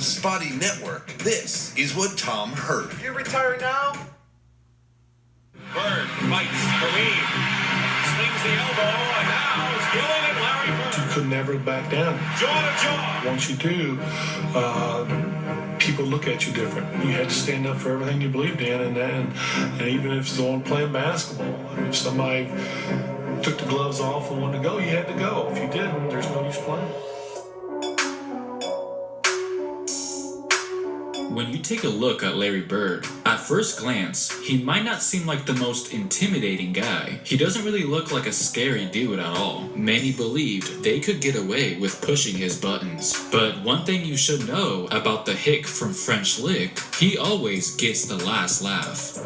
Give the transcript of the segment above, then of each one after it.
Spotty Network, this is what Tom heard. You retire now? Bird fights Kareem, slings the elbow, and now it's Gillen and Larry Bird. You could never back down. Jaw to jaw. Once you do, people look at you different. You had to stand up for everything you believed in, and even if it's the one playing basketball, if somebody took the gloves off and wanted to go, you had to go. If you didn't, there's no use playing. When you take a look at Larry Bird, at first glance, he might not seem like the most intimidating guy. He doesn't really look like a scary dude at all. Many believed they could get away with pushing his buttons. But one thing you should know about the hick from French Lick, he always gets the last laugh.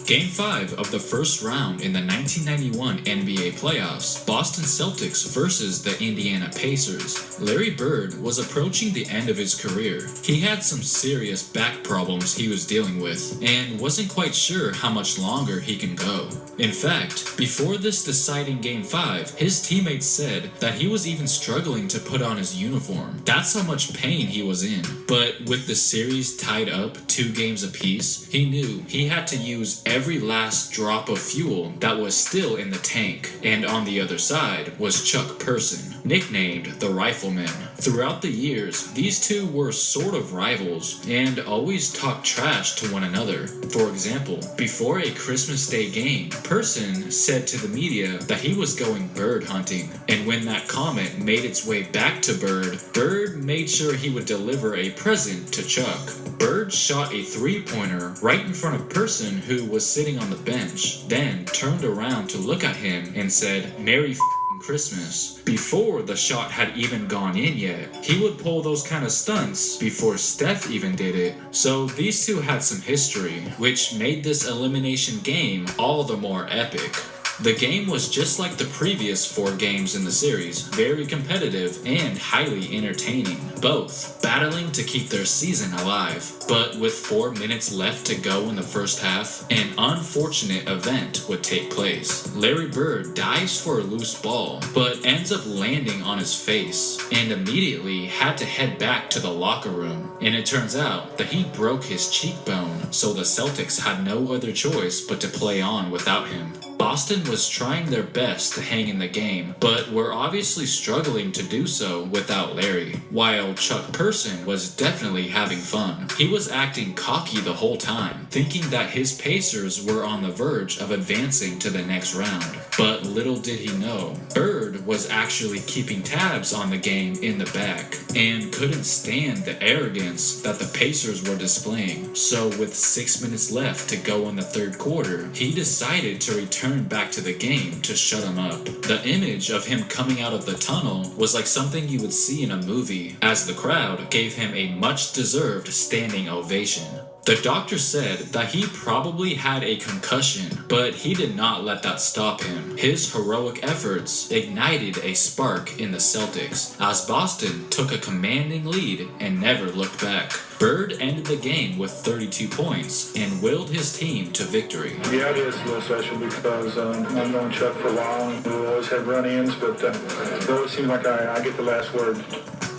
Game 5 of the first round in the 1991 NBA playoffs, Boston Celtics versus the Indiana Pacers. Larry Bird was approaching the end of his career. He had some serious back problems he was dealing with, and wasn't quite sure how much longer he can go. In fact, before this deciding Game 5, his teammates said that he was even struggling to put on his uniform. That's how much pain he was in. But with the series tied up 2 games apiece, he knew he had to use every last drop of fuel that was still in the tank, and on the other side was Chuck Person, nicknamed the Rifleman. Throughout the years, these two were sort of rivals and always talked trash to one another. For example, before a Christmas Day game, Person said to the media that he was going bird hunting, and when that comment made its way back to Bird, Bird made sure he would deliver a present to Chuck. Bird shot a three-pointer right in front of Person, who was sitting on the bench, then turned around to look at him and said, "Merry Christmas." Before the shot had even gone in yet, he would pull those kind of stunts before Steph even did it. So these two had some history, which made this elimination game all the more epic. The game was just like the previous 4 games in the series, very competitive and highly entertaining, both battling to keep their season alive. But with 4 minutes left to go in the first half, an unfortunate event would take place. Larry Bird dives for a loose ball, but ends up landing on his face, and immediately had to head back to the locker room. And it turns out that he broke his cheekbone, so the Celtics had no other choice but to play on without him. Boston was trying their best to hang in the game, but were obviously struggling to do so without Larry, while Chuck Person was definitely having fun. He was acting cocky the whole time, thinking that his Pacers were on the verge of advancing to the next round. But little did he know, Bird was actually keeping tabs on the game in the back, and couldn't stand the arrogance that the Pacers were displaying. So with 6 minutes left to go in the third quarter, he decided to return back to the game to shut him up. The image of him coming out of the tunnel was like something you would see in a movie, as the crowd gave him a much-deserved standing ovation. The doctor said that he probably had a concussion, but he did not let that stop him. His heroic efforts ignited a spark in the Celtics, as Boston took a commanding lead and never looked back. Bird ended the game with 32 points and willed his team to victory. Yeah, it is a little special because I've known Chuck for a while, and we always have run-ins, but it always seems like I get the last word.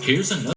Here's another